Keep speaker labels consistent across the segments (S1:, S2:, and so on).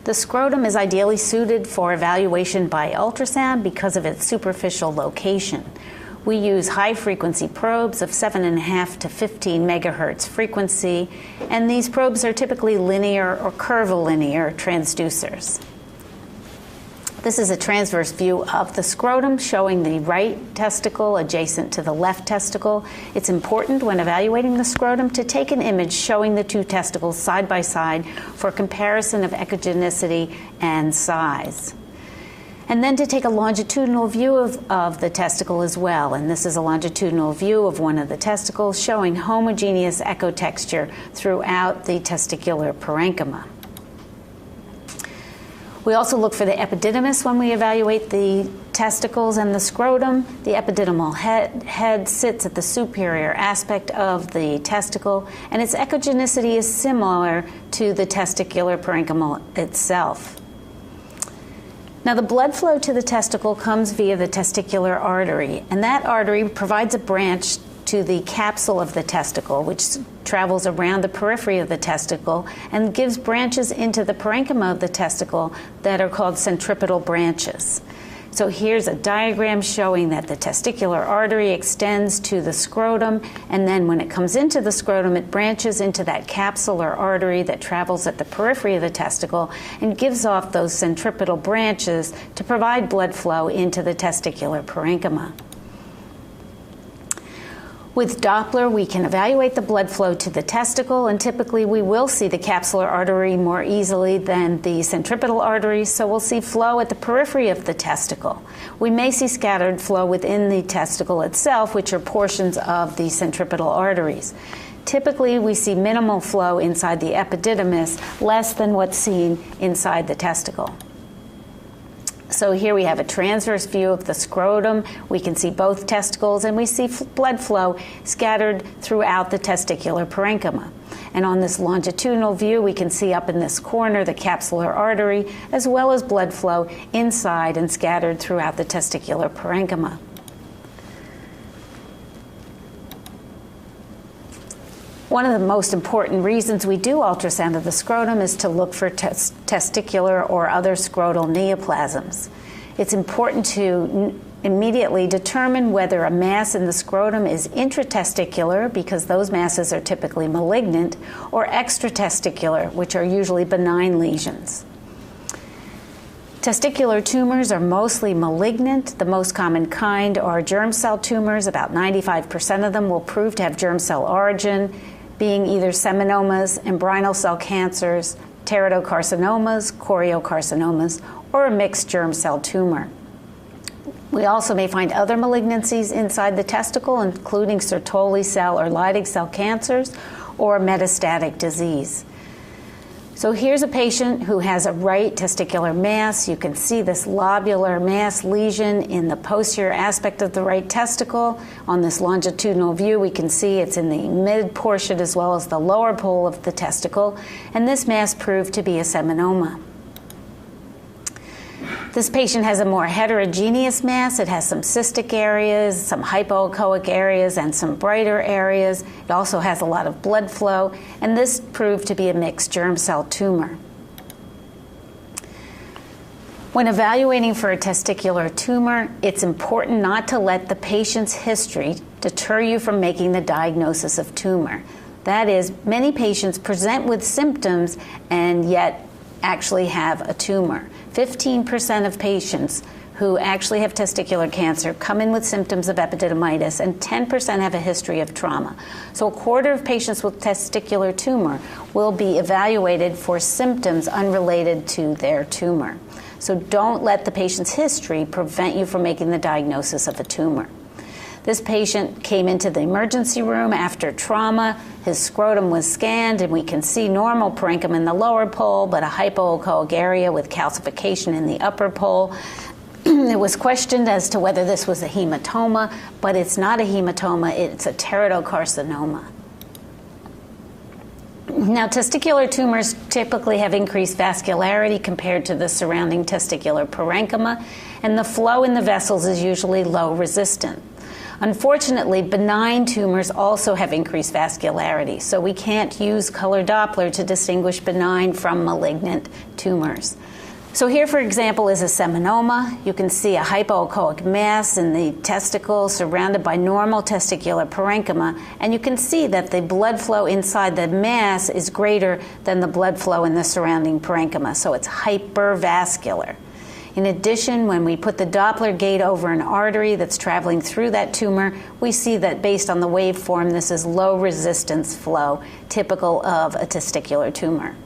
S1: The scrotum is ideally suited for evaluation by ultrasound because of its superficial location. We use high-frequency probes of 7.5 to 15 megahertz frequency, and these probes are typically linear or curvilinear transducers. This is a transverse view of the scrotum showing the right testicle adjacent to the left testicle. It's important when evaluating the scrotum to take an image showing the two testicles side by side for comparison of echogenicity and size. And then to take a longitudinal view of the testicle as well. And this is a longitudinal view of one of the testicles showing homogeneous echo texture throughout the testicular parenchyma. We also look for the epididymis when we evaluate the testicles and the scrotum. The epididymal head sits at the superior aspect of the testicle, and its echogenicity is similar to the testicular parenchyma itself. Now, the blood flow to the testicle comes via the testicular artery, and that artery provides a branch to the capsule of the testicle, which travels around the periphery of the testicle and gives branches into the parenchyma of the testicle that are called centripetal branches. So here's a diagram showing that the testicular artery extends to the scrotum, and then when it comes into the scrotum, it branches into that capsule or artery that travels at the periphery of the testicle and gives off those centripetal branches to provide blood flow into the testicular parenchyma. With Doppler, we can evaluate the blood flow to the testicle, and typically we will see the capsular artery more easily than the centripetal artery, so we'll see flow at the periphery of the testicle. We may see scattered flow within the testicle itself, which are portions of the centripetal arteries. Typically, we see minimal flow inside the epididymis, less than what's seen inside the testicle. So here we have a transverse view of the scrotum. We can see both testicles, and we see blood flow scattered throughout the testicular parenchyma. And on this longitudinal view, we can see up in this corner the capsular artery, as well as blood flow inside and scattered throughout the testicular parenchyma. One of the most important reasons we do ultrasound of the scrotum is to look for testicular or other scrotal neoplasms. It's important to immediately determine whether a mass in the scrotum is intratesticular, because those masses are typically malignant, or extratesticular, which are usually benign lesions. Testicular tumors are mostly malignant. The most common kind are germ cell tumors. About 95% of them will prove to have germ cell origin, being either seminomas, embryonal cell cancers, teratocarcinomas, choriocarcinomas, or a mixed germ cell tumor. We also may find other malignancies inside the testicle, including Sertoli cell or Leydig cell cancers or metastatic disease. So here's a patient who has a right testicular mass. You can see this lobular mass lesion in the posterior aspect of the right testicle. On this longitudinal view, we can see it's in the mid portion as well as the lower pole of the testicle, and this mass proved to be a seminoma. This patient has a more heterogeneous mass. It has some cystic areas, some hypoechoic areas, and some brighter areas. It also has a lot of blood flow, and this proved to be a mixed germ cell tumor. When evaluating for a testicular tumor, it's important not to let the patient's history deter you from making the diagnosis of tumor. That is, many patients present with symptoms and yet actually have a tumor. 15% of patients who actually have testicular cancer come in with symptoms of epididymitis, and 10% have a history of trauma. So a quarter of patients with testicular tumor will be evaluated for symptoms unrelated to their tumor. So don't let the patient's history prevent you from making the diagnosis of a tumor. This patient came into the emergency room after trauma. His scrotum was scanned, and we can see normal parenchyma in the lower pole, but a hypoechoic area with calcification in the upper pole. It was questioned as to whether this was a hematoma, but it's not a hematoma, it's a teratocarcinoma. Now, testicular tumors typically have increased vascularity compared to the surrounding testicular parenchyma, and the flow in the vessels is usually low resistant. Unfortunately, benign tumors also have increased vascularity, so we can't use color Doppler to distinguish benign from malignant tumors. So here, for example, is a seminoma. You can see a hypoechoic mass in the testicle surrounded by normal testicular parenchyma, and you can see that the blood flow inside the mass is greater than the blood flow in the surrounding parenchyma, so it's hypervascular. In addition, when we put the Doppler gate over an artery that's traveling through that tumor, we see that based on the waveform, this is low resistance flow, typical of a testicular tumor.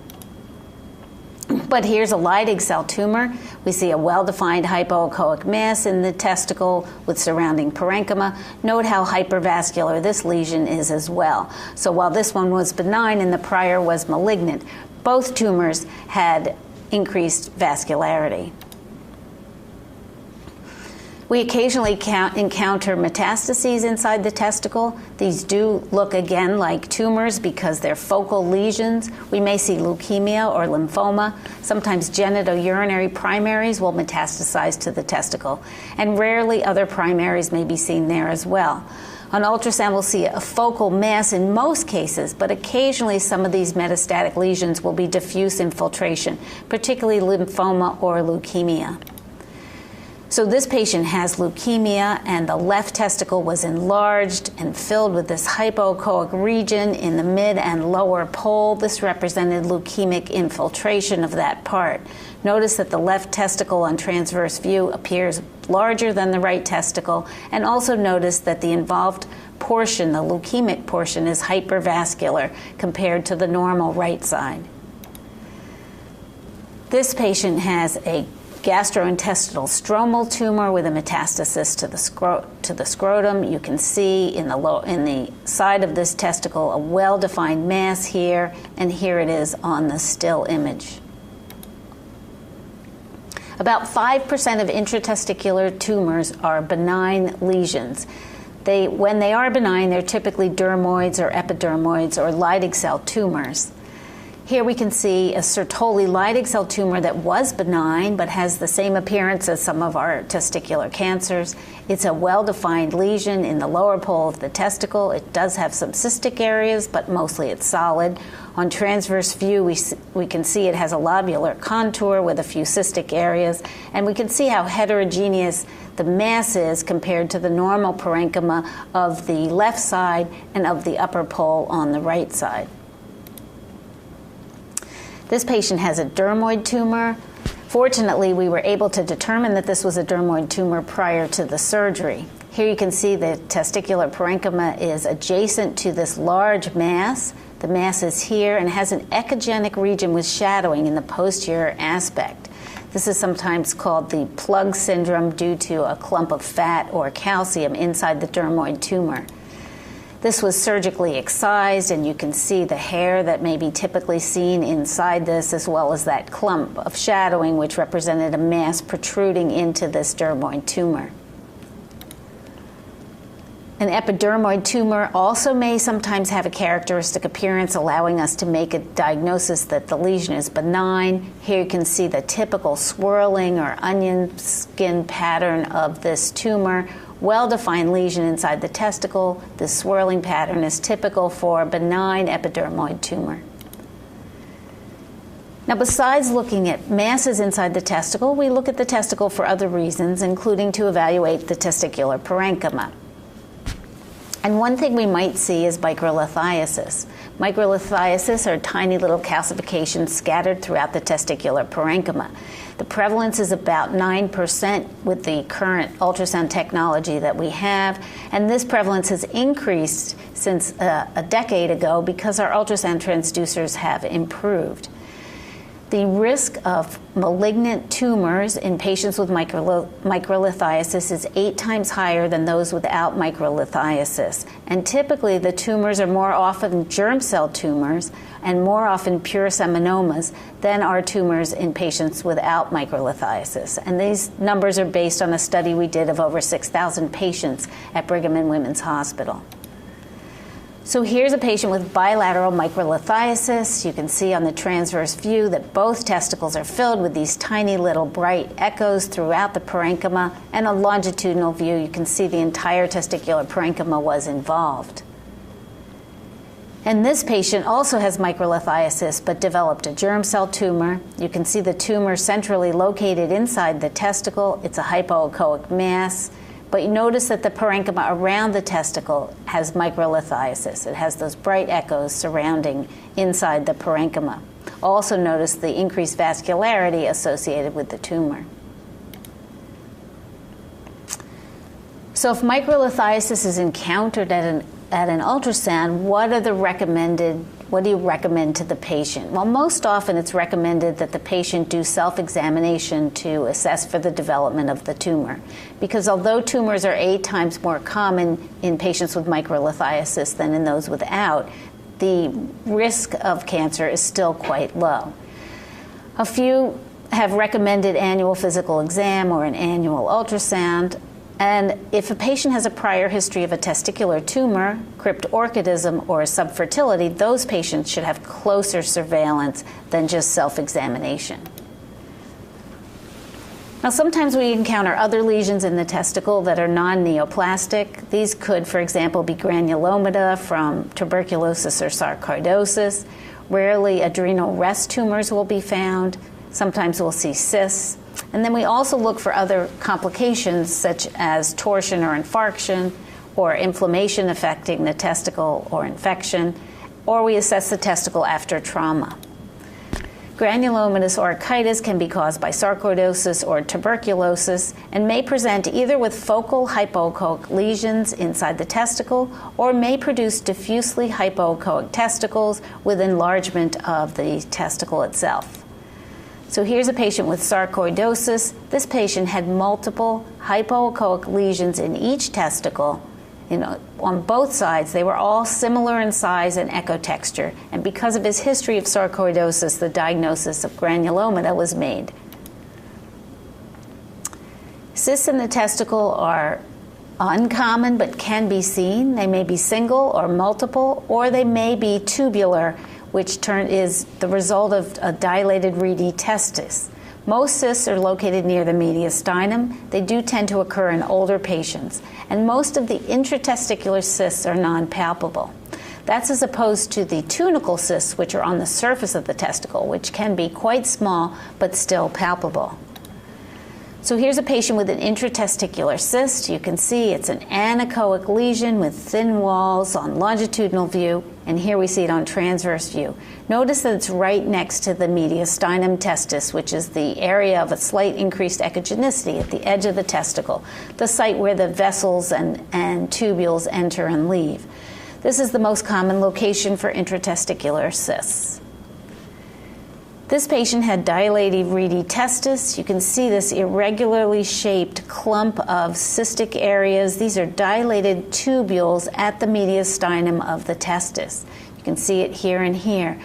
S1: But here's a Leydig cell tumor. We see a well-defined hypoechoic mass in the testicle with surrounding parenchyma. Note how hypervascular this lesion is as well. So while this one was benign and the prior was malignant, both tumors had increased vascularity. We occasionally encounter metastases inside the testicle. These do look again like tumors because they're focal lesions. We may see leukemia or lymphoma. Sometimes genitourinary primaries will metastasize to the testicle, and rarely other primaries may be seen there as well. On ultrasound, we'll see a focal mass in most cases, but occasionally some of these metastatic lesions will be diffuse infiltration, particularly lymphoma or leukemia. So this patient has leukemia, and the left testicle was enlarged and filled with this hypoechoic region in the mid and lower pole. This represented leukemic infiltration of that part. Notice that the left testicle on transverse view appears larger than the right testicle, and also notice that the involved portion, the leukemic portion, is hypervascular compared to the normal right side. This patient has a gastrointestinal stromal tumor with a metastasis to the scrotum. You can see in the side of this testicle a well-defined mass here, and here it is on the still image. About 5% of intratesticular tumors are benign lesions. When they are benign, they're typically dermoids or epidermoids or Leydig cell tumors. Here we can see a Sertoli Leydig cell tumor that was benign but has the same appearance as some of our testicular cancers. It's a well-defined lesion in the lower pole of the testicle. It does have some cystic areas, but mostly it's solid. On transverse view, we can see it has a lobular contour with a few cystic areas, and we can see how heterogeneous the mass is compared to the normal parenchyma of the left side and of the upper pole on the right side. This patient has a dermoid tumor. Fortunately, we were able to determine that this was a dermoid tumor prior to the surgery. Here you can see the testicular parenchyma is adjacent to this large mass. The mass is here and has an echogenic region with shadowing in the posterior aspect. This is sometimes called the plug syndrome due to a clump of fat or calcium inside the dermoid tumor. This was surgically excised, and you can see the hair that may be typically seen inside this, as well as that clump of shadowing, which represented a mass protruding into this dermoid tumor. An epidermoid tumor also may sometimes have a characteristic appearance, allowing us to make a diagnosis that the lesion is benign. Here you can see the typical swirling or onion skin pattern of this tumor. Well-defined lesion inside the testicle. This swirling pattern is typical for a benign epidermoid tumor. Now, besides looking at masses inside the testicle, we look at the testicle for other reasons, including to evaluate the testicular parenchyma. And one thing we might see is microlithiasis. Microlithiasis are tiny little calcifications scattered throughout the testicular parenchyma. The prevalence is about 9% with the current ultrasound technology that we have, and this prevalence has increased since a decade ago because our ultrasound transducers have improved. The risk of malignant tumors in patients with microlithiasis is 8 times higher than those without microlithiasis. And typically, the tumors are more often germ cell tumors and more often pure seminomas than are tumors in patients without microlithiasis. And these numbers are based on a study we did of over 6,000 patients at Brigham and Women's Hospital. So here's a patient with bilateral microlithiasis. You can see on the transverse view that both testicles are filled with these tiny little bright echoes throughout the parenchyma, and on longitudinal view you can see the entire testicular parenchyma was involved. And this patient also has microlithiasis but developed a germ cell tumor. You can see the tumor centrally located inside the testicle. It's a hypoechoic mass. But you notice that the parenchyma around the testicle has microlithiasis. It has those bright echoes surrounding inside the parenchyma. Also notice the increased vascularity associated with the tumor. So if microlithiasis is encountered at an ultrasound, what do you recommend to the patient? Well, most often it's recommended that the patient do self-examination to assess for the development of the tumor. Because although tumors are 8 times more common in patients with microlithiasis than in those without, the risk of cancer is still quite low. A few have recommended annual physical exam or an annual ultrasound. And if a patient has a prior history of a testicular tumor, cryptorchidism, or subfertility, those patients should have closer surveillance than just self-examination. Now, sometimes we encounter other lesions in the testicle that are non-neoplastic. These could, for example, be granulomata from tuberculosis or sarcoidosis. Rarely, adrenal rest tumors will be found. Sometimes we'll see cysts. And then we also look for other complications such as torsion or infarction, or inflammation affecting the testicle or infection, or we assess the testicle after trauma. Granulomatous orchitis can be caused by sarcoidosis or tuberculosis and may present either with focal hypoechoic lesions inside the testicle or may produce diffusely hypoechoic testicles with enlargement of the testicle itself. So here's a patient with sarcoidosis. This patient had multiple hypoechoic lesions in each testicle. On both sides, they were all similar in size and echo texture. And because of his history of sarcoidosis, the diagnosis of granulomata was made. Cysts in the testicle are uncommon but can be seen. They may be single or multiple, or they may be tubular, which is the result of a dilated reedy testis. Most cysts are located near the mediastinum. They do tend to occur in older patients, and most of the intratesticular cysts are non-palpable. That's as opposed to the tunicle cysts, which are on the surface of the testicle, which can be quite small but still palpable. So here's a patient with an intratesticular cyst. You can see it's an anechoic lesion with thin walls on longitudinal view, and here we see it on transverse view. Notice that it's right next to the mediastinum testis, which is the area of a slight increased echogenicity at the edge of the testicle, the site where the vessels and tubules enter and leave. This is the most common location for intratesticular cysts. This patient had dilated reedy testis. You can see this irregularly shaped clump of cystic areas. These are dilated tubules at the mediastinum of the testis. You can see it here and here.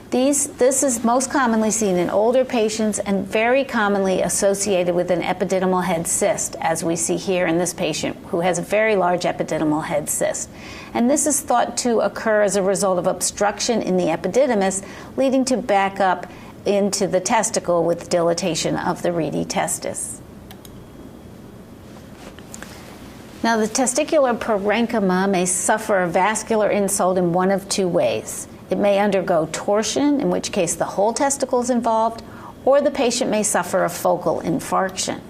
S1: This is most commonly seen in older patients and very commonly associated with an epididymal head cyst, as we see here in this patient who has a very large epididymal head cyst. And this is thought to occur as a result of obstruction in the epididymis, leading to backup into the testicle with dilatation of the reedy testis. Now, the testicular parenchyma may suffer a vascular insult in one of two ways. It may undergo torsion, in which case the whole testicle is involved, or the patient may suffer a focal infarction.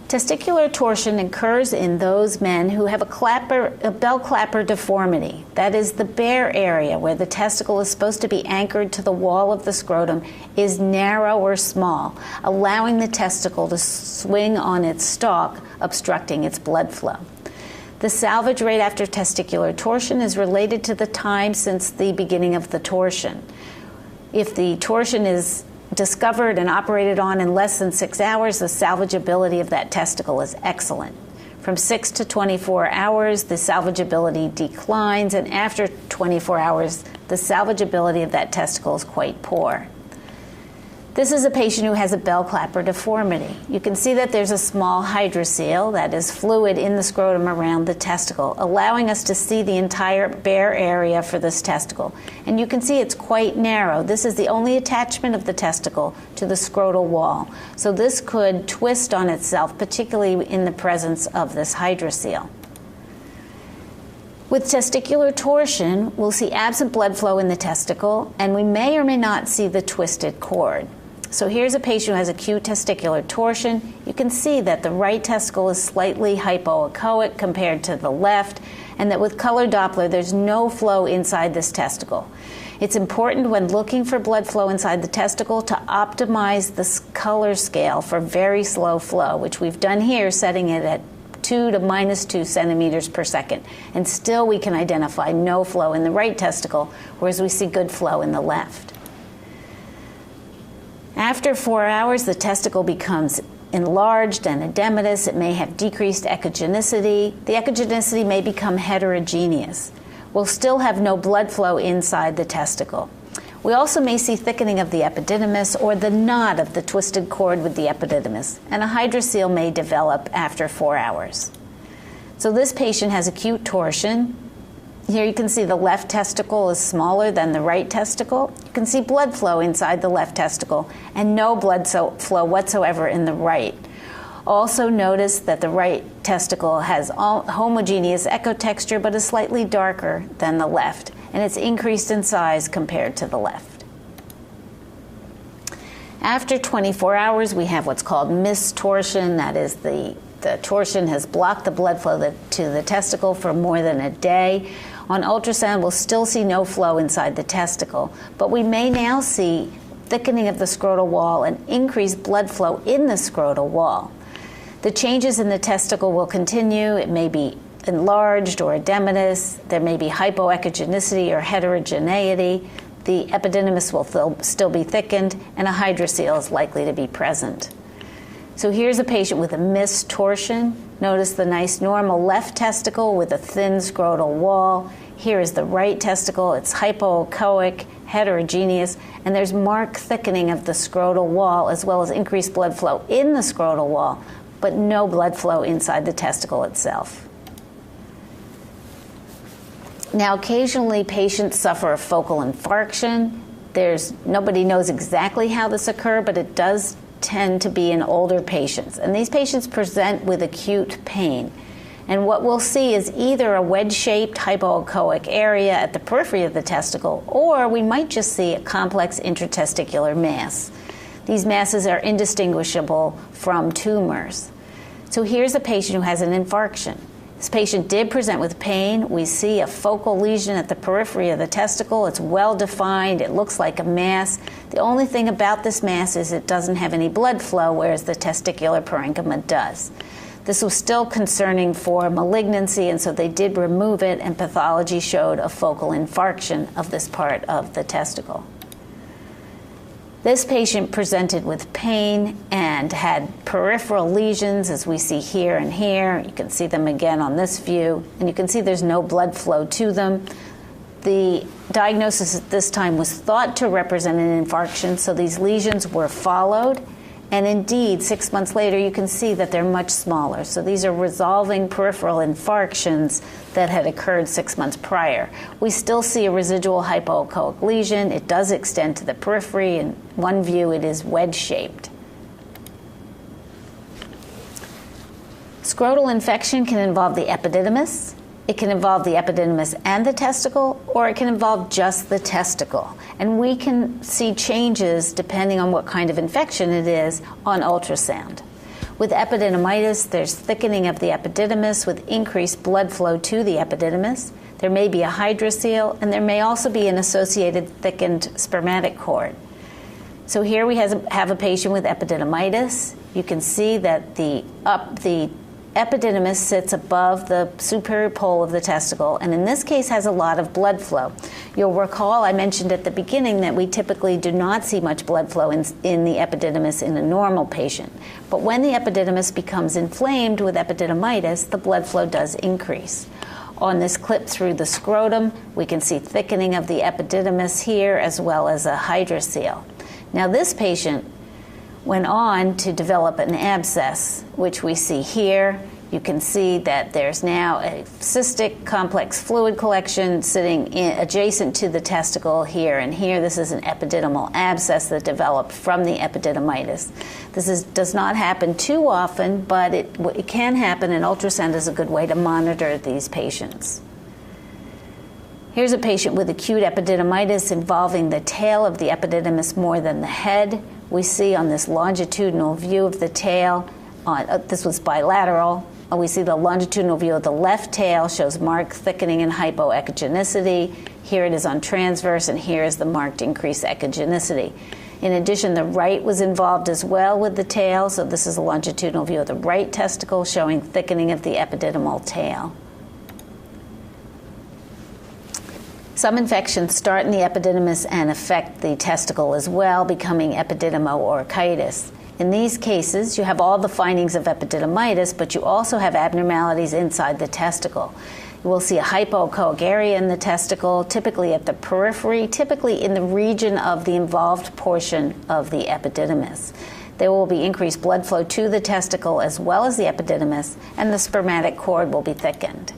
S1: Testicular torsion occurs in those men who have a bell clapper deformity. That is, the bare area where the testicle is supposed to be anchored to the wall of the scrotum is narrow or small, allowing the testicle to swing on its stalk, obstructing its blood flow. The salvage rate after testicular torsion is related to the time since the beginning of the torsion. If the torsion is discovered and operated on in less than 6 hours, the salvageability of that testicle is excellent. From 6 to 24 hours, the salvageability declines, and after 24 hours, the salvageability of that testicle is quite poor. This is a patient who has a bell clapper deformity. You can see that there's a small hydrocele, that is fluid in the scrotum around the testicle, allowing us to see the entire bare area for this testicle. And you can see it's quite narrow. This is the only attachment of the testicle to the scrotal wall. So this could twist on itself, particularly in the presence of this hydrocele. With testicular torsion, we'll see absent blood flow in the testicle, and we may or may not see the twisted cord. So here's a patient who has acute testicular torsion. You can see that the right testicle is slightly hypoechoic compared to the left, and that with color Doppler, there's no flow inside this testicle. It's important when looking for blood flow inside the testicle to optimize the color scale for very slow flow, which we've done here, setting it at 2 to -2 centimeters per second. And still we can identify no flow in the right testicle, whereas we see good flow in the left. After 4 hours, the testicle becomes enlarged and edematous. It may have decreased echogenicity. The echogenicity may become heterogeneous. We'll still have no blood flow inside the testicle. We also may see thickening of the epididymis or the knot of the twisted cord with the epididymis, and a hydrocele may develop after 4 hours. So this patient has acute torsion. Here you can see the left testicle is smaller than the right testicle. You can see blood flow inside the left testicle and no blood flow whatsoever in the right. Also notice that the right testicle has homogeneous echo texture but is slightly darker than the left, and it's increased in size compared to the left. After 24 hours, we have what's called mistorsion. That is, the torsion has blocked the blood flow to the testicle for more than a day. On ultrasound, we'll still see no flow inside the testicle, but we may now see thickening of the scrotal wall and increased blood flow in the scrotal wall. The changes in the testicle will continue. It may be enlarged or edematous. There may be hypoechogenicity or heterogeneity. The epididymis will still be thickened, and a hydrocele is likely to be present. So here's a patient with a mistorsion. Notice the nice normal left testicle with a thin scrotal wall. Here is the right testicle. It's hypoechoic, heterogeneous, and there's marked thickening of the scrotal wall as well as increased blood flow in the scrotal wall, but no blood flow inside the testicle itself. Now, occasionally patients suffer a focal infarction. Nobody knows exactly how this occurs, but it does tend to be in older patients. And these patients present with acute pain. And what we'll see is either a wedge-shaped hypoechoic area at the periphery of the testicle, or we might just see a complex intratesticular mass. These masses are indistinguishable from tumors. So here's a patient who has an infarction. This patient did present with pain. We see a focal lesion at the periphery of the testicle. It's well defined. It looks like a mass. The only thing about this mass is it doesn't have any blood flow, whereas the testicular parenchyma does. This was still concerning for malignancy, and so they did remove it, and pathology showed a focal infarction of this part of the testicle. This patient presented with pain and had peripheral lesions, as we see here and here. You can see them again on this view, and you can see there's no blood flow to them. The diagnosis at this time was thought to represent an infarction, so these lesions were followed. And indeed, 6 months later, you can see that they're much smaller. So these are resolving peripheral infarctions that had occurred 6 months prior. We still see a residual hypoechoic lesion. It does extend to the periphery. In one view, it is wedge-shaped. Scrotal infection can involve the epididymis. It can involve the epididymis and the testicle, or it can involve just the testicle. And we can see changes depending on what kind of infection it is on ultrasound. With epididymitis, there's thickening of the epididymis with increased blood flow to the epididymis. There may be a hydrocele, and there may also be an associated thickened spermatic cord. So here we have a patient with epididymitis. You can see that the epididymis sits above the superior pole of the testicle, and in this case has a lot of blood flow. You'll recall I mentioned at the beginning that we typically do not see much blood flow in the epididymis in a normal patient. But when the epididymis becomes inflamed with epididymitis, the blood flow does increase. On this clip through the scrotum, we can see thickening of the epididymis here as well as a hydrocele. Now this patient went on to develop an abscess, which we see here. You can see that there's now a cystic complex fluid collection sitting adjacent to the testicle here and here. This is an epididymal abscess that developed from the epididymitis. This does not happen too often, but it can happen, and ultrasound is a good way to monitor these patients. Here's a patient with acute epididymitis involving the tail of the epididymis more than the head. We see on this longitudinal view of the tail, this was bilateral, we see the longitudinal view of the left tail shows marked thickening and hypoechogenicity. Here it is on transverse, and here is the marked increased echogenicity. In addition, the right was involved as well with the tail, so this is a longitudinal view of the right testicle showing thickening of the epididymal tail. Some infections start in the epididymis and affect the testicle as well, becoming epididymo-orchitis. In these cases, you have all the findings of epididymitis, but you also have abnormalities inside the testicle. You will see a hypoechoic area in the testicle, typically at the periphery, typically in the region of the involved portion of the epididymis. There will be increased blood flow to the testicle as well as the epididymis, and the spermatic cord will be thickened.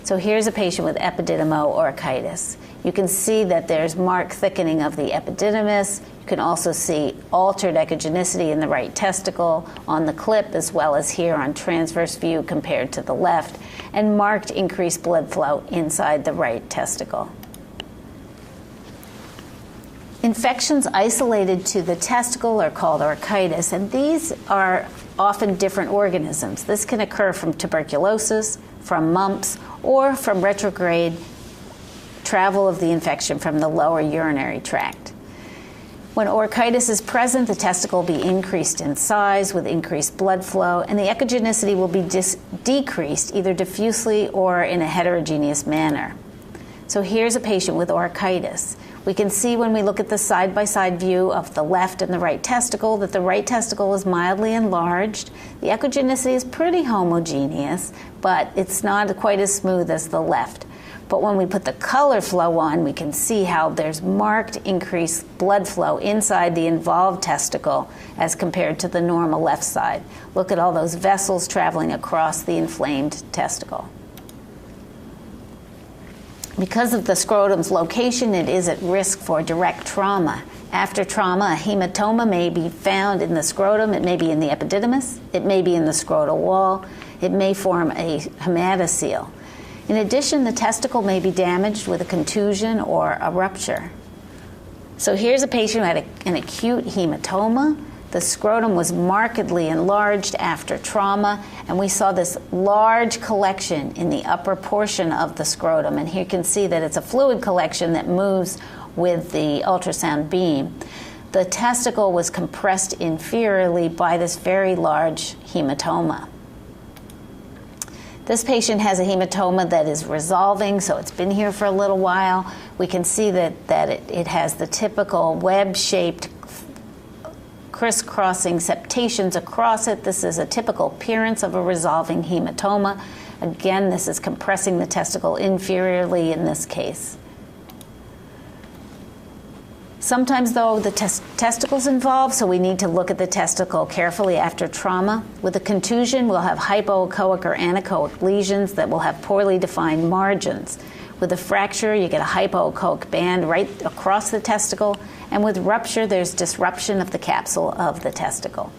S1: So here's a patient with epididymo-orchitis. You can see that there's marked thickening of the epididymis. You can also see altered echogenicity in the right testicle on the clip, as well as here on transverse view compared to the left, and marked increased blood flow inside the right testicle. Infections isolated to the testicle are called orchitis, and these are often different organisms. This can occur from tuberculosis, from mumps, or from retrograde travel of the infection from the lower urinary tract. When orchitis is present, the testicle will be increased in size with increased blood flow, and the echogenicity will be decreased either diffusely or in a heterogeneous manner. So here's a patient with orchitis. We can see when we look at the side-by-side view of the left and the right testicle that the right testicle is mildly enlarged. The echogenicity is pretty homogeneous, but it's not quite as smooth as the left. But when we put the color flow on, we can see how there's marked increased blood flow inside the involved testicle as compared to the normal left side. Look at all those vessels traveling across the inflamed testicle. Because of the scrotum's location, it is at risk for direct trauma. After trauma, a hematoma may be found in the scrotum. It may be in the epididymis. It may be in the scrotal wall. It may form a hematocele. In addition, the testicle may be damaged with a contusion or a rupture. So here's a patient who had an acute hematoma. The scrotum was markedly enlarged after trauma, and we saw this large collection in the upper portion of the scrotum. And here you can see that it's a fluid collection that moves with the ultrasound beam. The testicle was compressed inferiorly by this very large hematoma. This patient has a hematoma that is resolving, so it's been here for a little while. We can see that it has the typical web-shaped crisscrossing septations across it. This is a typical appearance of a resolving hematoma. Again, this is compressing the testicle inferiorly in this case. Sometimes, though, the testicle's involved, so we need to look at the testicle carefully after trauma. With a contusion, we'll have hypoechoic or anechoic lesions that will have poorly defined margins. With a fracture, you get a hypoechoic band right across the testicle, and with rupture, there's disruption of the capsule of the testicle.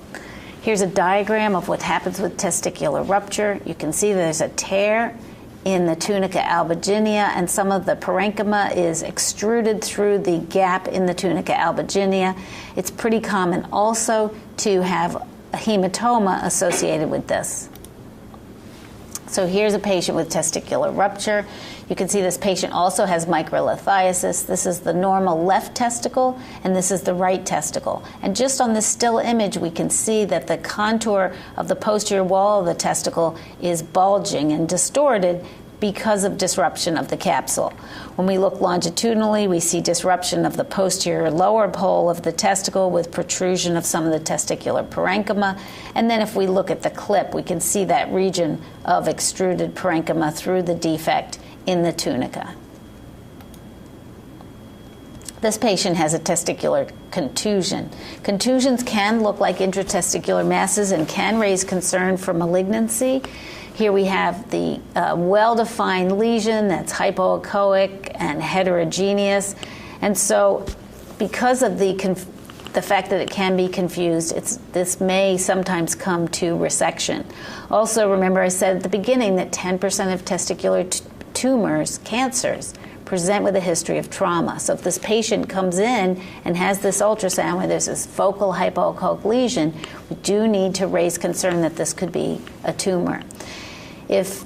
S1: Here's a diagram of what happens with testicular rupture. You can see there's a tear in the tunica albuginea, and some of the parenchyma is extruded through the gap in the tunica albuginea. It's pretty common also to have a hematoma associated with this. So here's a patient with testicular rupture. You can see this patient also has microlithiasis. This is the normal left testicle, and this is the right testicle. And just on this still image, we can see that the contour of the posterior wall of the testicle is bulging and distorted because of disruption of the capsule. When we look longitudinally, we see disruption of the posterior lower pole of the testicle with protrusion of some of the testicular parenchyma. And then if we look at the clip, we can see that region of extruded parenchyma through the defect in the tunica. This patient has a testicular contusion. Contusions can look like intratesticular masses and can raise concern for malignancy. Here we have the well-defined lesion that's hypoechoic and heterogeneous. And so because of the fact that it can be confused, this may sometimes come to resection. Also, remember I said at the beginning that 10% of testicular tumors, cancers, present with a history of trauma. So if this patient comes in and has this ultrasound where there's this focal hypoechoic lesion, we do need to raise concern that this could be a tumor. If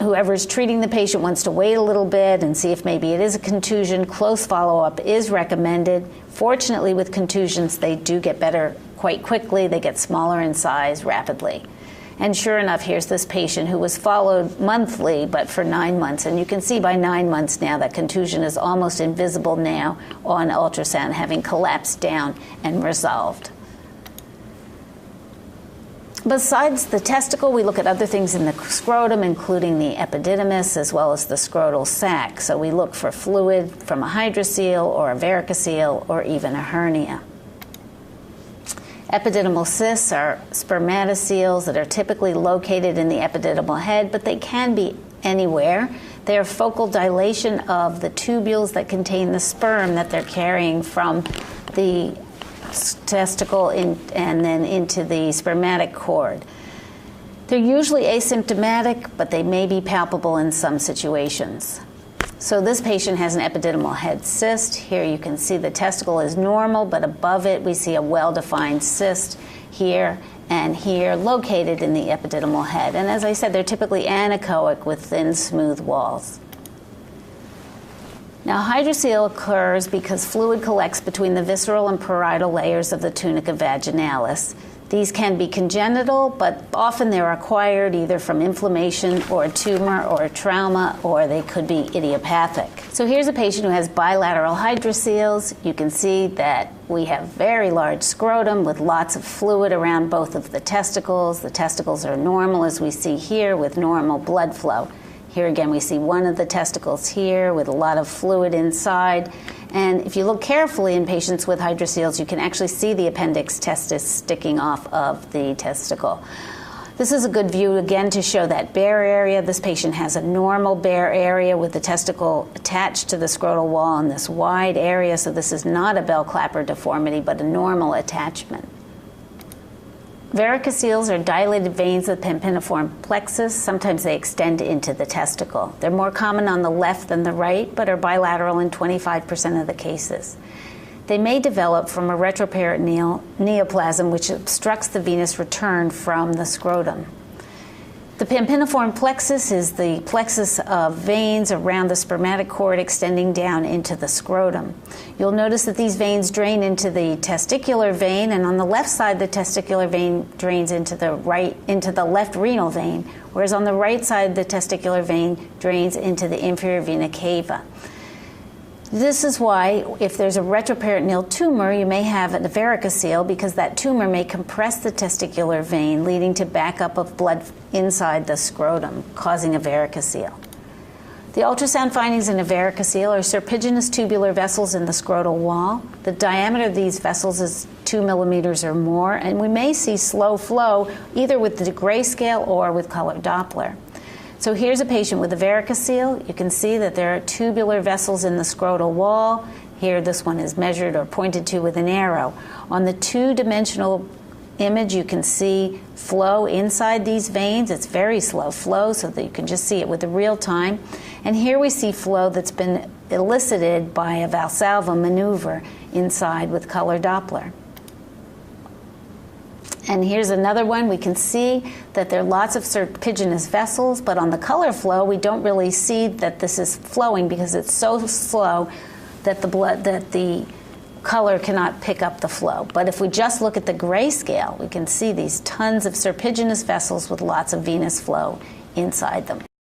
S1: whoever's treating the patient wants to wait a little bit and see if maybe it is a contusion, close follow-up is recommended. Fortunately, with contusions, they do get better quite quickly. They get smaller in size rapidly. And sure enough, here's this patient who was followed monthly, but for 9 months. And you can see by 9 months now that contusion is almost invisible now on ultrasound, having collapsed down and resolved. Besides the testicle, we look at other things in the scrotum, including the epididymis as well as the scrotal sac. So we look for fluid from a hydrocele or a varicocele or even a hernia. Epididymal cysts are spermatoceles that are typically located in the epididymal head, but they can be anywhere. They are focal dilation of the tubules that contain the sperm that they're carrying from the testicle and then into the spermatic cord. They're usually asymptomatic, but they may be palpable in some situations. So this patient has an epididymal head cyst. Here you can see the testicle is normal, but above it we see a well-defined cyst here and here located in the epididymal head. And as I said, they're typically anechoic with thin, smooth walls. Now, hydrocele occurs because fluid collects between the visceral and parietal layers of the tunica vaginalis. These can be congenital, but often they're acquired either from inflammation or a tumor or a trauma, or they could be idiopathic. So here's a patient who has bilateral hydroceles. You can see that we have very large scrotum with lots of fluid around both of the testicles. The testicles are normal, as we see here, with normal blood flow. Here again, we see one of the testicles here with a lot of fluid inside. And if you look carefully in patients with hydroceles, you can actually see the appendix testis sticking off of the testicle. This is a good view, again, to show that bare area. This patient has a normal bare area with the testicle attached to the scrotal wall in this wide area. So this is not a bell clapper deformity, but a normal attachment. Varicoceles are dilated veins of the pampiniform plexus. Sometimes they extend into the testicle. They're more common on the left than the right, but are bilateral in 25% of the cases. They may develop from a retroperitoneal neoplasm, which obstructs the venous return from the scrotum. The pampiniform plexus is the plexus of veins around the spermatic cord extending down into the scrotum. You'll notice that these veins drain into the testicular vein, and on the left side the testicular vein drains into the left renal vein, whereas on the right side the testicular vein drains into the inferior vena cava. This is why, if there's a retroperitoneal tumor, you may have a varicocele, because that tumor may compress the testicular vein, leading to backup of blood inside the scrotum, causing a varicocele. The ultrasound findings in a varicocele are serpiginous tubular vessels in the scrotal wall. The diameter of these vessels is 2 millimeters or more, and we may see slow flow either with the grayscale or with color Doppler. So here's a patient with a varicocele. You can see that there are tubular vessels in the scrotal wall. Here, this one is measured or pointed to with an arrow. On the two-dimensional image, you can see flow inside these veins. It's very slow flow, so that you can just see it with the real time. And here we see flow that's been elicited by a Valsalva maneuver inside with color Doppler. And here's another one. We can see that there are lots of serpiginous vessels, but on the color flow, we don't really see that this is flowing because it's so slow that the color cannot pick up the flow. But if we just look at the grayscale, we can see these tons of serpiginous vessels with lots of venous flow inside them.